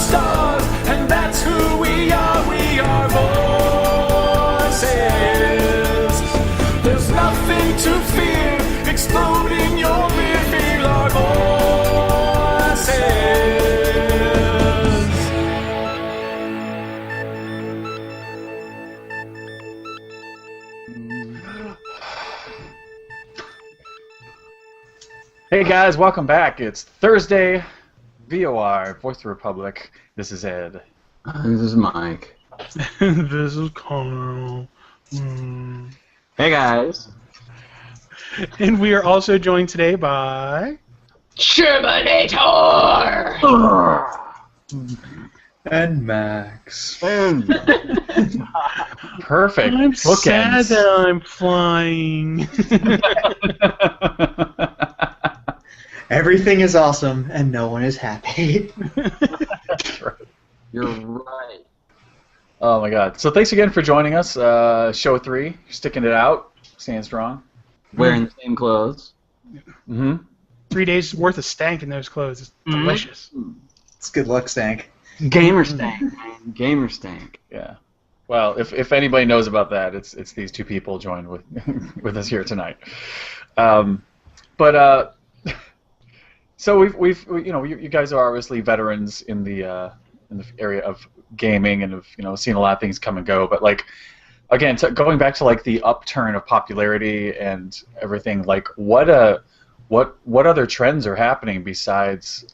stars, and that's who we are. We are voices. There's nothing to fear. Explode in your rear. Feel our voices. Hey guys, welcome back. It's Thursday, VOR, Voice of the Republic. This is Ed. This is Mike. This is Carl. Hey guys. And we are also joined today by... Shermanator! And Max. Perfect. I'm sad Bookends. that I'm flying. Everything is awesome, and no one is happy. You're right. Oh my god. So thanks again for joining us. Show 3, sticking it out, staying strong. Wearing the same clothes. Mm-hmm. 3 days worth of stank in those clothes. It's delicious. It's good luck, Stank. Gamer stank, man. Gamer stank. Yeah. Well, if anybody knows about that, it's these two people joined with with us here tonight. So we've you guys are obviously veterans in the area of gaming and have seen a lot of things come and go. But like again, going back to like the upturn of popularity and everything, like what other trends are happening besides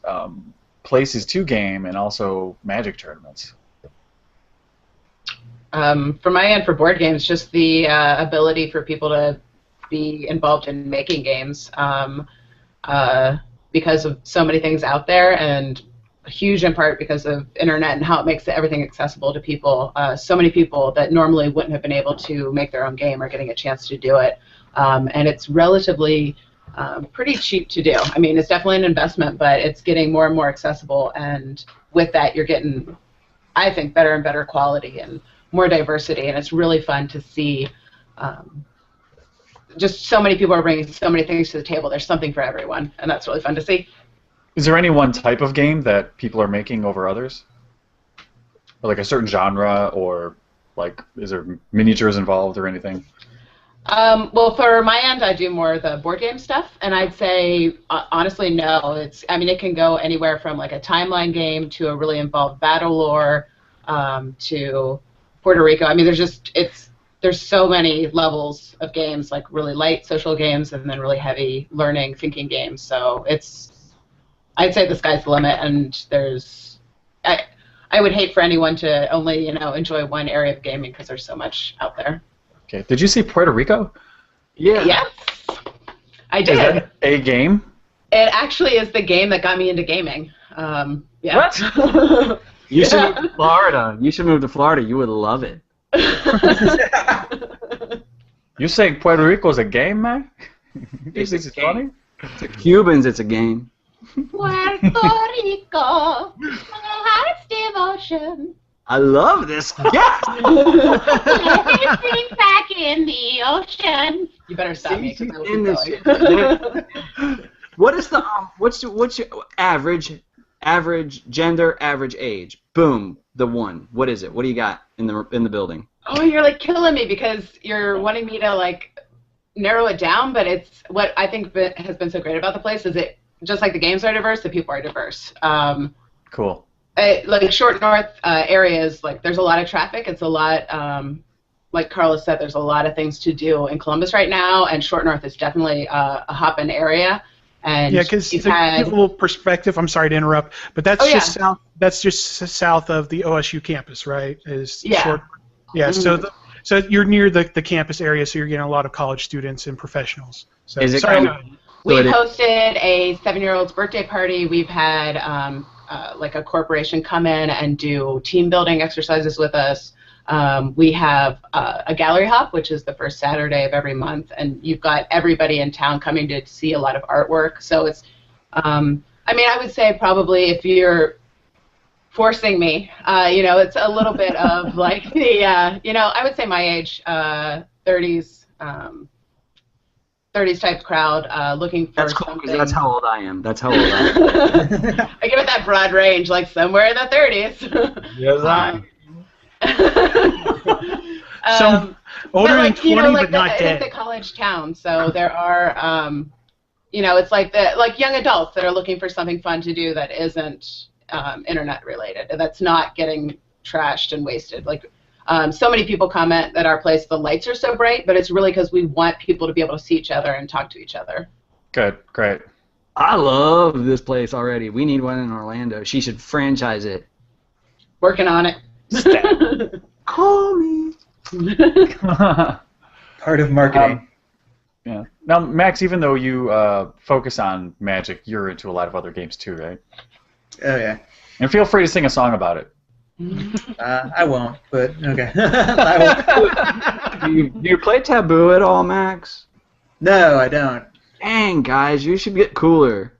places to game and also Magic tournaments? From my end, for board games, just the ability for people to be involved in making games because of so many things out there, and huge in part because of internet and how it makes everything accessible to people. So many people that normally wouldn't have been able to make their own game are getting a chance to do it, and it's relatively pretty cheap to do. I mean, it's definitely an investment, but it's getting more and more accessible, and with that you're getting, I think, better and better quality and more diversity, and it's really fun to see just so many people are bringing so many things to the table. There's something for everyone, and that's really fun to see. Is there any one type of game that people are making over others? Or like a certain genre, or like is there miniatures involved or anything? Well, for my end, I do more of the board game stuff, and I'd say, honestly, no. It can go anywhere from like a timeline game to a really involved battle lore to Puerto Rico. I mean, there's so many levels of games, like really light social games and then really heavy learning, thinking games. So I'd say the sky's the limit, and I would hate for anyone to only enjoy one area of gaming because there's so much out there. Okay. Did you see Puerto Rico? Yeah. Yes, I did. Is that a game? It actually is the game that got me into gaming. Yeah. What? You should move to Florida. You would love it. You saying Puerto Rico's a game, man? You think it's funny? To Cubans, it's a game. Puerto Rico, my heart's devotion. I love this. Yes. Everything back in the ocean. You better stop me, because I will In keep this going. shit. What is the what's your average gender, average age? Boom, the one. What is it? What do you got in the building? Oh, you're like killing me because you're wanting me to like narrow it down, but it's what I think has been so great about the place is it just like the games are diverse, the people are diverse. Cool. Like short north areas, like there's a lot of traffic. It's a lot, like Carlos said, there's a lot of things to do in Columbus right now, and short north is definitely a hop-in area. And Yeah, because to give a little perspective, I'm sorry to interrupt, but that's south. That's just south of the OSU campus, right? Short. Yeah. Mm-hmm. So you're near the campus area, so you're getting a lot of college students and professionals. So Is it sorry. kind of- We've hosted a 7-year-old's birthday party. We've had like a corporation come in and do team building exercises with us. We have a gallery hop, which is the first Saturday of every month, and you've got everybody in town coming to see a lot of artwork. So it's, I mean, I would say probably if you're forcing me, it's a little bit of like the, I would say my age, 30s. 30s type crowd looking for That's cool, something. because that's how old I am. That's how old I am. I give it that broad range, like somewhere in the 30s. Yes, Some older than 20, like but not it dead. is a college town, so there are, it's like young adults that are looking for something fun to do that isn't internet related, that's not getting trashed and wasted. Like, so many people comment that our place, the lights are so bright, but it's really because we want people to be able to see each other and talk to each other. Good, great. I love this place already. We need one in Orlando. She should franchise it. Working on it. Call me. Part of marketing. Yeah. Now, Max, even though you focus on Magic, you're into a lot of other games too, right? Oh yeah. And feel free to sing a song about it. I won't, but okay. I won't. Do you play Taboo at all, Max? No, I don't. Dang, guys, you should get cooler.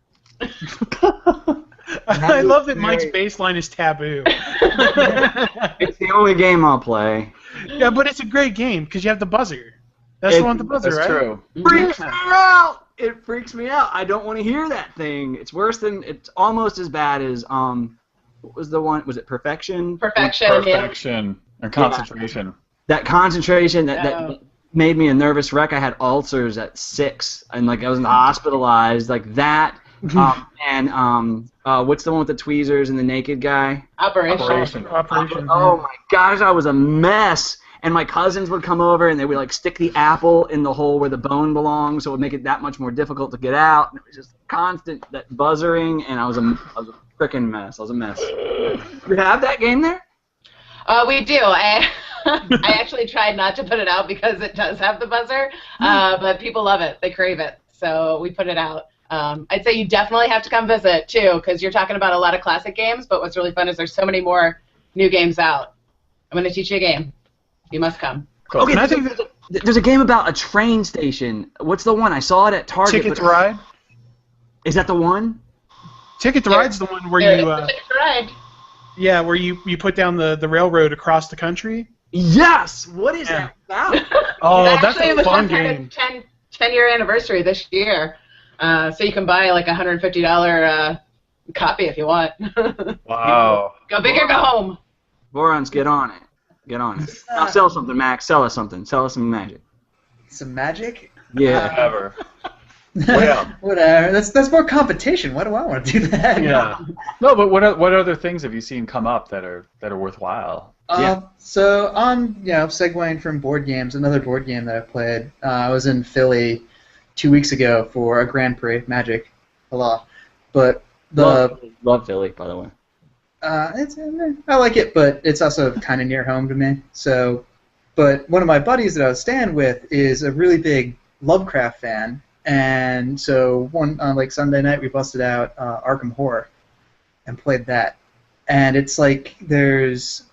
I love that Mike's baseline is Taboo. It's the only game I'll play. Yeah, but it's a great game because you have the buzzer. That's the one with the buzzer, That's right? true. Freaks me out! It freaks me out. I don't want to hear that thing. It's worse than. It's almost as bad as What was the one? Was it Perfection? Perfection and concentration. That concentration that made me a nervous wreck. I had ulcers at 6, and like I was hospitalized. Like that. What's the one with the tweezers and the naked guy? Operation. Oh my gosh, I was a mess. And my cousins would come over and they would like stick the apple in the hole where the bone belongs, so it would make it that much more difficult to get out. And it was just constant that buzzering, and I was a freaking mess. I was a mess. You have that game there? We do. I actually tried not to put it out because it does have the buzzer, but people love it. They crave it, so we put it out. I'd say you definitely have to come visit too, because you're talking about a lot of classic games, but what's really fun is there's so many more new games out. I'm going to teach you a game. You must come. Cool. Okay, there's a game about a train station. What's the one? I saw it at Target. Ticket to Ride? Is that the one? Ticket to Ride's the one where Ticket you... to Ride. Yeah, where you put down the railroad across the country. Yes! What is that about? Oh, that's Actually, a it was fun our game. 10-year anniversary this year. So you can buy like a $150 copy if you want. Wow. Go big or go home. Borons, get on it. Get on it. Now sell something, Max. Sell us something. Sell us some magic. Some magic? Yeah. Whatever. Yeah. Whatever. That's more competition. Why do I want to do that? Yeah. No, but what other things have you seen come up that are worthwhile? So on segueing from board games, another board game that I played. I was in Philly 2 weeks ago for a Grand Prix Magic. Hello. But love Philly, by the way. I like it, but it's also kind of near home to me. So, but one of my buddies that I was staying with is a really big Lovecraft fan, and so like Sunday night we busted out Arkham Horror and played that. And it's like there's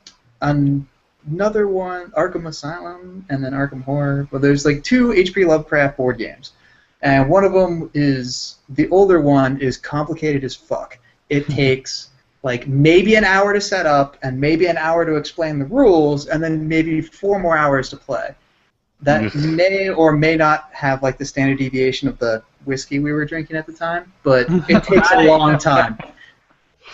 another one, Arkham Asylum, and then Arkham Horror. Well, there's like 2 H.P. Lovecraft board games, and one of them is the older one is complicated as fuck. It takes like maybe an hour to set up and maybe an hour to explain the rules and then maybe 4 more hours to play. That may or may not have like the standard deviation of the whiskey we were drinking at the time, but it takes a long time.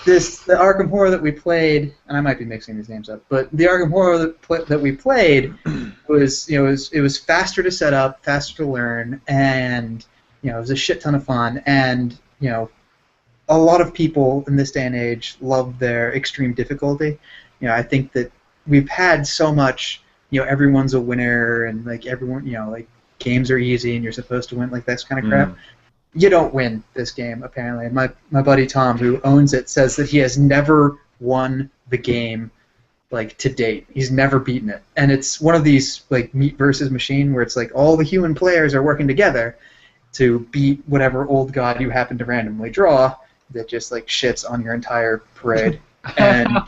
The Arkham Horror that we played, and I might be mixing these names up, but the Arkham Horror that we played was it was faster to set up, faster to learn, and it was a shit ton of fun, and a lot of people in this day and age love their extreme difficulty. I think that we've had so much, everyone's a winner and like everyone, like games are easy and you're supposed to win, like that kind of crap. You don't win this game, apparently. And my buddy Tom, who owns it, says that he has never won the game, like, to date. He's never beaten it. And it's one of these, like, meat versus machine where it's like all the human players are working together to beat whatever old god you happen to randomly draw that just, like, shits on your entire parade. And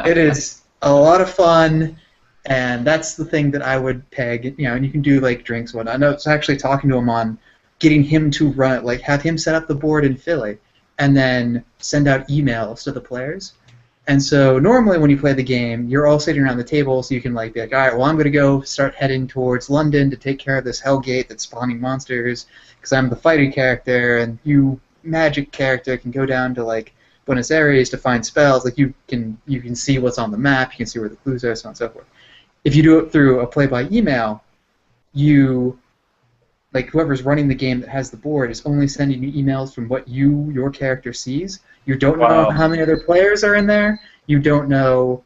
it is a lot of fun, and that's the thing that I would peg. And you can do, like, drinks and whatnot. I was actually talking to him on getting him to run it, like have him set up the board in Philly and then send out emails to the players And so normally when you play the game, you're all sitting around the table, so you can like be like, all right, well I'm gonna go start heading towards London to take care of this Hellgate that's spawning monsters, because I'm the fighting character, and you magic character can go down to like Buenos Aires to find spells. Like you can see what's on the map, you can see where the clues are, so on and so forth. If you do it through a play by email, you like whoever's running the game that has the board is only sending you emails from what your character sees. You don't know how many other players are in there. You don't know,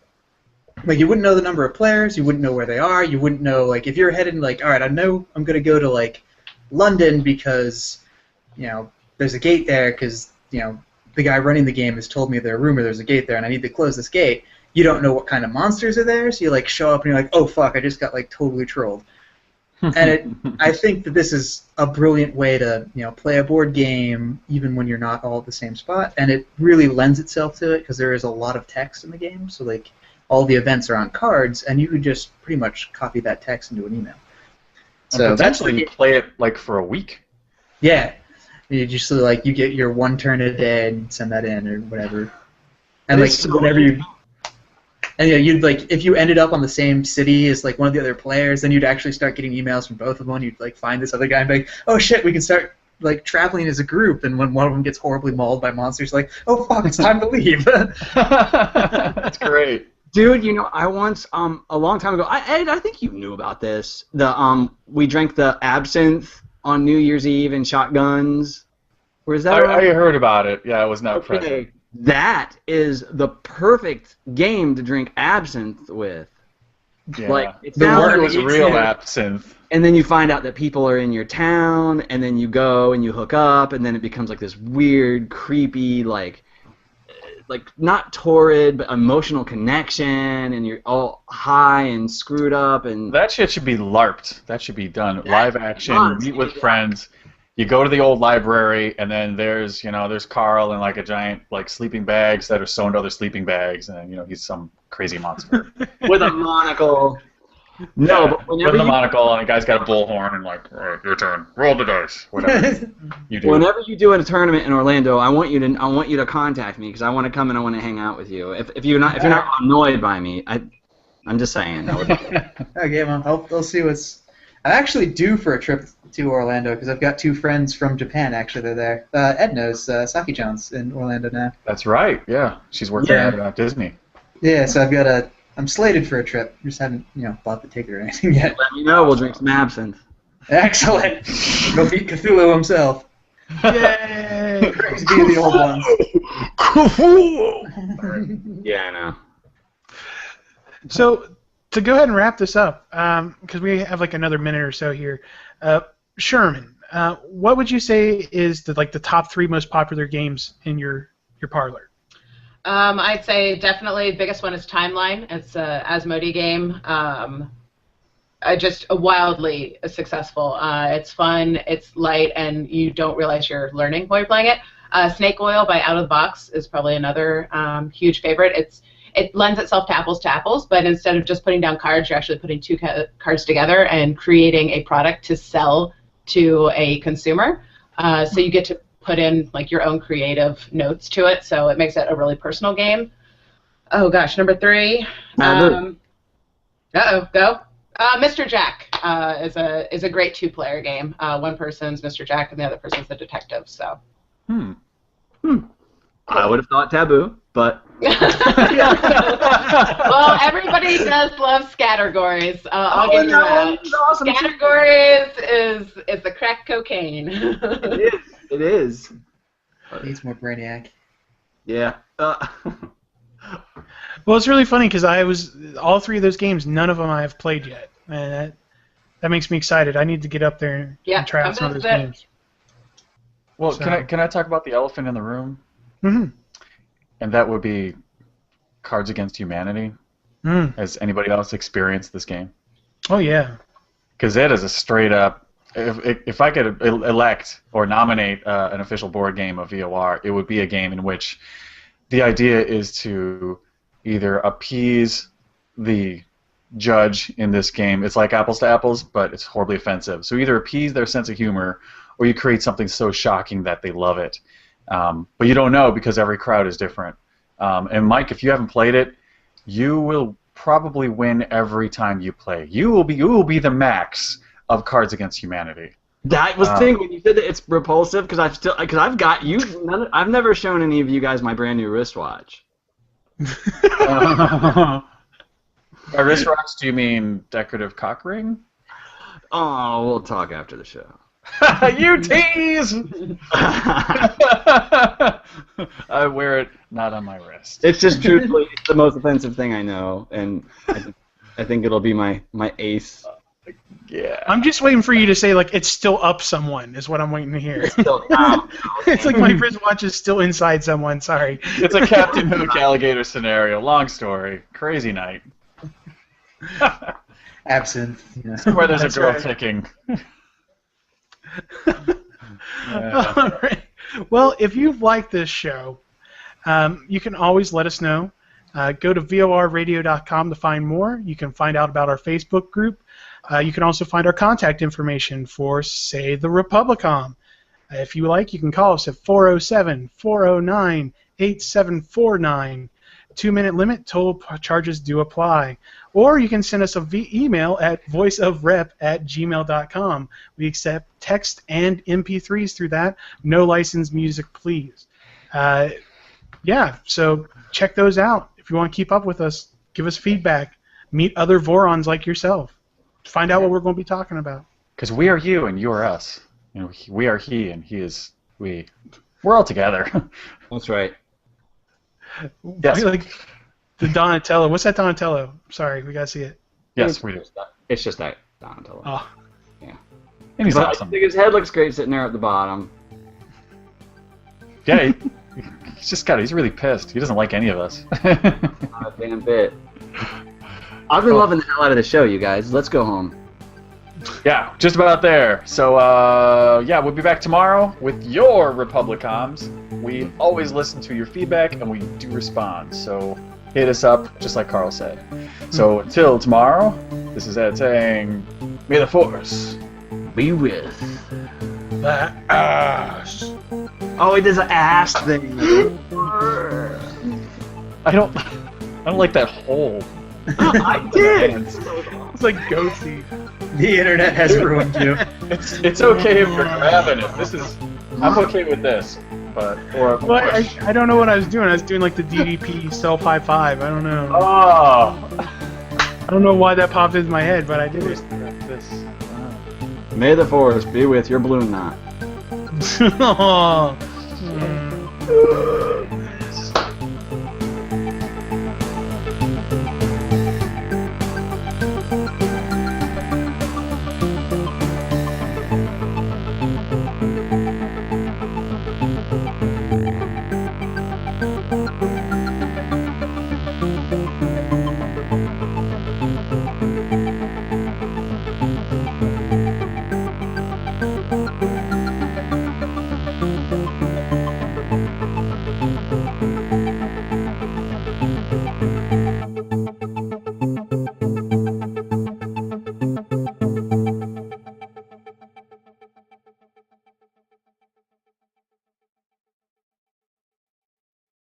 like you wouldn't know the number of players. You wouldn't know where they are. You wouldn't know like if you're heading like, all right, I know I'm gonna go to like London because there's a gate there because the guy running the game has told me there's a rumor there's a gate there and I need to close this gate. You don't know what kind of monsters are there, so you like show up and you're like, oh fuck, I just got like totally trolled. And I think that this is a brilliant way to play a board game even when you're not all at the same spot, and it really lends itself to it because there is a lot of text in the game. So like all the events are on cards, and you could just pretty much copy that text into an email. So and potentially play it like for a week. Yeah, you just like you get your one turn a day and send that in or whatever, and like whenever you. And you'd like if you ended up on the same city as like one of the other players, then you'd actually start getting emails from both of them. You'd like find this other guy and be like, "Oh shit, we can start like traveling as a group." And when one of them gets horribly mauled by monsters, like, "Oh fuck, it's time to leave." That's great, dude. I once a long time ago, Ed, I think you knew about this. We drank the absinthe on New Year's Eve in shotguns. Where's that? I heard about it. Yeah, I was not present. That is the perfect game to drink absinthe with. Yeah. Like the word was real absinthe. And then you find out that people are in your town, and then you go and you hook up, and then it becomes like this weird, creepy, like not torrid, but emotional connection, and you're all high and screwed up. And that shit should be LARPed. That should be done. Live action, meet with friends. You go to the old library, and then there's Carl and like a giant like sleeping bags that are sewn to other sleeping bags, and he's some crazy monster with a monocle. No, but with a monocle, and the guy's got a bullhorn, and like, all right, your turn, roll the dice, whatever you do. Whenever you do a tournament in Orlando, I want you to contact me because I want to come and I want to hang out with you. If you're not annoyed by me, I'm just saying. Okay, well, I'll see what's. I'm actually due for a trip to Orlando because I've got two friends from Japan. Actually, they're there. Ed knows Saki-chan's in Orlando now. That's right. Yeah, she's working at Disney. Yeah, so I'm slated for a trip. Just haven't bought the ticket or anything yet. Let me know. We'll drink some absinthe. Excellent. Go beat Cthulhu himself. Yay! Praise be the old ones. Yeah, I know. So. To go ahead and wrap this up, because we have like another minute or so here, Sherman, what would you say is the top 3 most popular games in your parlor? I'd say definitely the biggest one is Timeline. It's a Asmodee game. Just wildly successful. It's fun, it's light, and you don't realize you're learning while you're playing it. Snake Oil by Out of the Box is probably another huge favorite. It lends itself to apples, but instead of just putting down cards, you're actually putting 2 cards together and creating a product to sell to a consumer. So you get to put in like your own creative notes to it, so it makes it a really personal game. Oh gosh, number 3. Go. Mr. Jack is a great 2-player game. One person's Mr. Jack and the other person's the detective. So. I would have thought Taboo, but. Well, everybody does love Scattergories. I'll give you that. Awesome. Scattergories is the crack cocaine. It is. Needs more Brainiac. Yeah. Well, it's really funny because all 3 of those games, none of them I have played yet, and that makes me excited. I need to get up there and try out some of those games. Well, can I talk about the elephant in the room? Mm-hmm. And that would be Cards Against Humanity. Has anybody else experienced this game? Oh, yeah. Because it is a straight-up... If I could elect or nominate an official board game of VOR, it would be a game in which the idea is to either appease the judge in this game. It's like apples to apples, but it's horribly offensive. So either appease their sense of humor, or you create something so shocking that they love it. But you don't know because every crowd is different. And Mike, if you haven't played it, you will probably win every time you play. You will be the max of Cards Against Humanity. That was the thing when you said that it's repulsive because I've got you. I've never shown any of you guys my brand new wristwatch. By wristwatch, do you mean decorative cock ring? Oh, we'll talk after the show. You tease! I wear it not on my wrist. It's just truthfully it's the most offensive thing I know, and I think it'll be my ace. Yeah. I'm just waiting for you to say, like, it's still up someone, is what I'm waiting to hear. It's still down. It's like my wristwatch is still inside someone, sorry. It's a Captain Hook alligator scenario. Long story. Crazy night. Absinthe. Yeah. Where there's That's a girl right. ticking. All right. Well, if you've liked this show, you can always let us know. Go to vorradio.com to find more. You can find out about our Facebook group. You can also find our contact information for, say, the Republicom. If you like, you can call us at 407-409-8749. 2-minute limit, total charges do apply. Or you can send us an email at voiceofrep@gmail.com. We accept text and MP3s through that. No licensed music, please. Yeah, so check those out. If you want to keep up with us, give us feedback. Meet other Vorons like yourself. Find out what we're going to be talking about. Because we are you and you are us. You know, we are he and he is we. We're all together. That's right. Yes. Like the Donatello. What's that Donatello? Sorry, we got to see it. Yes, we do. It's just that Donatello. Oh. Yeah. And he's But awesome. I think his head looks great sitting there at the bottom. Yeah, he's really pissed. He doesn't like any of us. Not a damn bit. I've been loving the hell out of the show, you guys. Let's go home. Yeah, just about there. So, yeah, we'll be back tomorrow with your Republicoms. We always listen to your feedback, and we do respond. So hit us up, just like Carl said. So until tomorrow, this is Ed saying, may the Force Be with. The ass. Oh, it does an ass thing. I don't like that hole. I did. It's like ghosty. The internet has ruined you. It's okay if you're grabbing it. I'm okay with this, but or Well, I don't know what I was doing. I was doing like the DDP self high five. I don't know. oh, I don't know why that popped into my head, but I did it. this. May the Force be with your balloon knot. Oh.